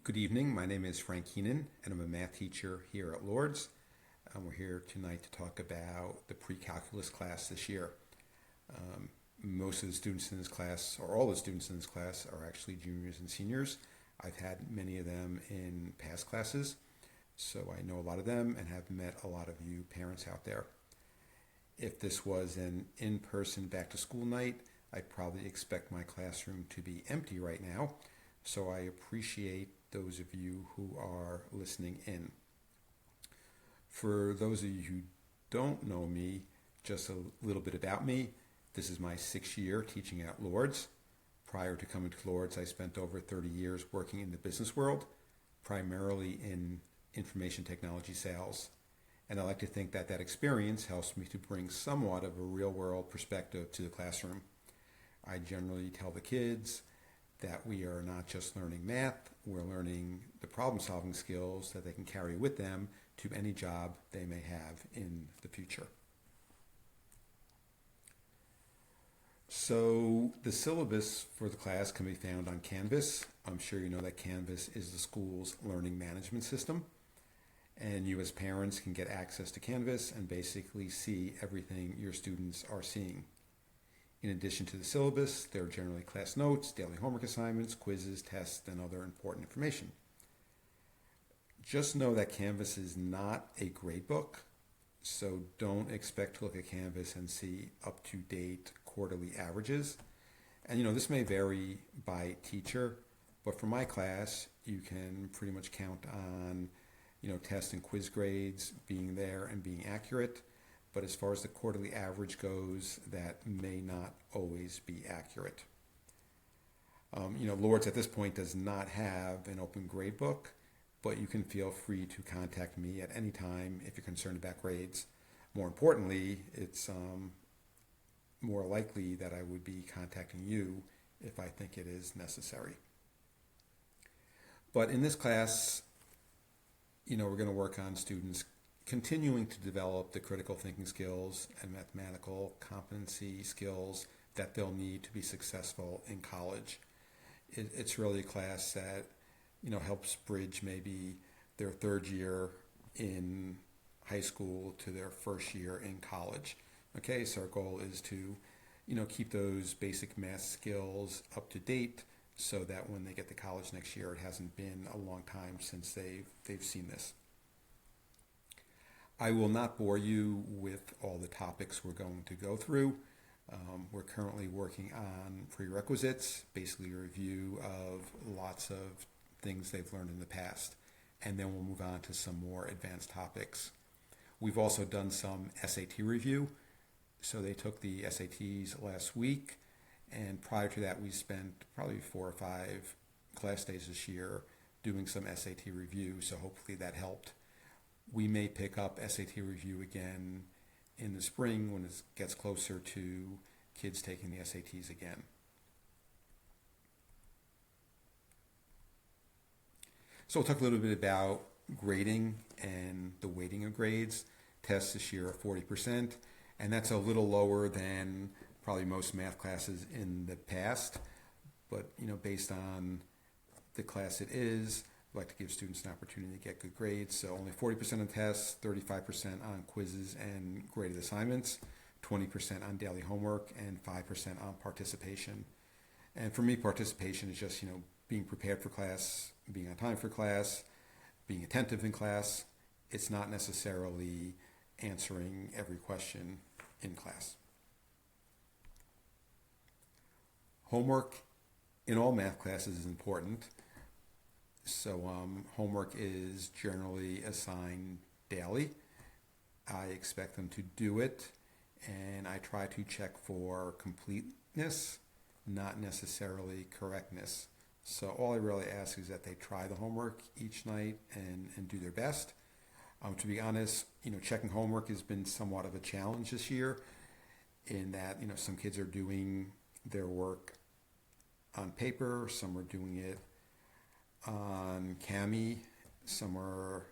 Good evening. My name is Frank Keenan, and I'm a math teacher here at Lourdes. We're here tonight to talk about the Precalculus class this year. Most of the students in this class, or all the students in this class, are actually juniors and seniors. I've had many of them in past classes, so I know a lot of them and have met a lot of you parents out there. If this was an in-person back-to-school night, I'd probably expect my classroom to be empty right now, so I appreciate those of you who are listening in. For those of you who don't know me, just a little bit about me. This is my 6th year teaching at Lourdes. Prior to coming to Lourdes, I spent over 30 years working in the business world, primarily in information technology sales. And I like to think that that experience helps me to bring somewhat of a real-world perspective to the classroom. I generally tell the kids that we are not just learning math, we're learning the problem-solving skills that they can carry with them to any job they may have in the future. So the syllabus for the class can be found on Canvas. I'm sure you know that Canvas is the school's learning management system. And you as parents can get access to Canvas and basically see everything your students are seeing. In addition to the syllabus, there are generally class notes, daily homework assignments, quizzes, tests, and other important information. Just know that Canvas is not a grade book, so don't expect to look at Canvas and see up-to-date quarterly averages. And this may vary by teacher, but for my class, you can pretty much count on test and quiz grades being there and being accurate. But as far as the quarterly average goes, that may not always be accurate. Lourdes at this point does not have an open grade book, but you can feel free to contact me at any time if you're concerned about grades. More importantly, it's more likely that I would be contacting you if I think it is necessary. But in this class, we're going to work on students continuing to develop the critical thinking skills and mathematical competency skills that they'll need to be successful in college. It's really a class that helps bridge maybe their third year in high school to their first year in college. Okay, so our goal is to keep those basic math skills up to date so that when they get to college next year, it hasn't been a long time since they've seen this. I will not bore you with all the topics we're going to go through. We're currently working on prerequisites, basically a review of lots of things they've learned in the past, and then we'll move on to some more advanced topics. We've also done some SAT review. So they took the SATs last week, and prior to that we spent probably 4 or 5 class days this year doing some SAT review, so hopefully that helped. We may pick up SAT review again in the spring when it gets closer to kids taking the SATs again. So we'll talk a little bit about grading and the weighting of grades. Tests this year are 40%, and that's a little lower than probably most math classes in the past. But based on the class it is, I'd like to give students an opportunity to get good grades. So only 40% on tests, 35% on quizzes and graded assignments, 20% on daily homework, and 5% on participation. And for me, participation is just, being prepared for class, being on time for class, being attentive in class. It's not necessarily answering every question in class. Homework in all math classes is important. So homework is generally assigned daily. I expect them to do it, and I try to check for completeness, not necessarily correctness. So all I really ask is that they try the homework each night and do their best. To be honest, checking homework has been somewhat of a challenge this year in that, some kids are doing their work on paper, some are doing it on Cami, some are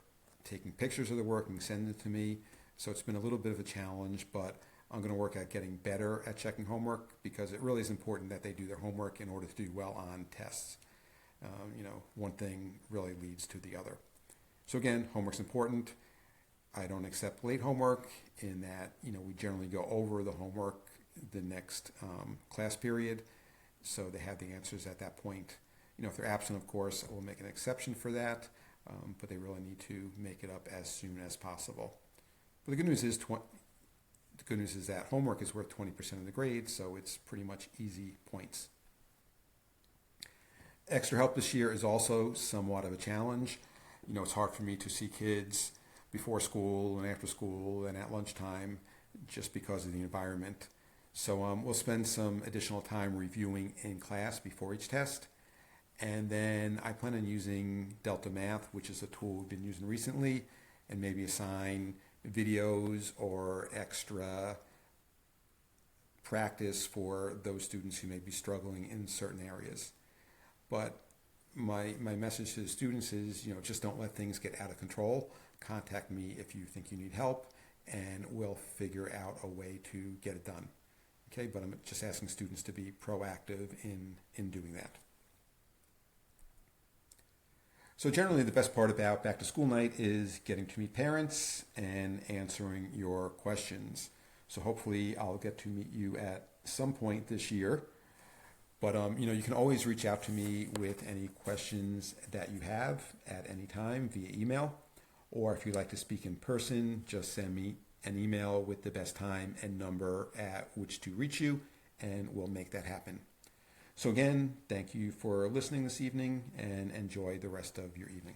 taking pictures of the work and sending it to me. So it's been a little bit of a challenge, but I'm going to work at getting better at checking homework because it really is important that they do their homework in order to do well on tests. One thing really leads to the other. So again, homework's important. I don't accept late homework in that, we generally go over the homework the next class period, so they have the answers at that point. If they're absent, of course, we'll make an exception for that, but they really need to make it up as soon as possible. But the good news is that homework is worth 20% of the grade, so it's pretty much easy points. Extra help this year is also somewhat of a challenge. It's hard for me to see kids before school and after school and at lunchtime just because of the environment. So we'll spend some additional time reviewing in class before each test. And then I plan on using Delta Math, which is a tool we've been using recently, and maybe assign videos or extra practice for those students who may be struggling in certain areas. But my message to the students is, just don't let things get out of control. Contact me if you think you need help, and we'll figure out a way to get it done. Okay, but I'm just asking students to be proactive in doing that. So generally the best part about back to school night is getting to meet parents and answering your questions. So hopefully I'll get to meet you at some point this year. But you can always reach out to me with any questions that you have at any time via email. Or if you'd like to speak in person, just send me an email with the best time and number at which to reach you, and we'll make that happen. So again, thank you for listening this evening, and enjoy the rest of your evening.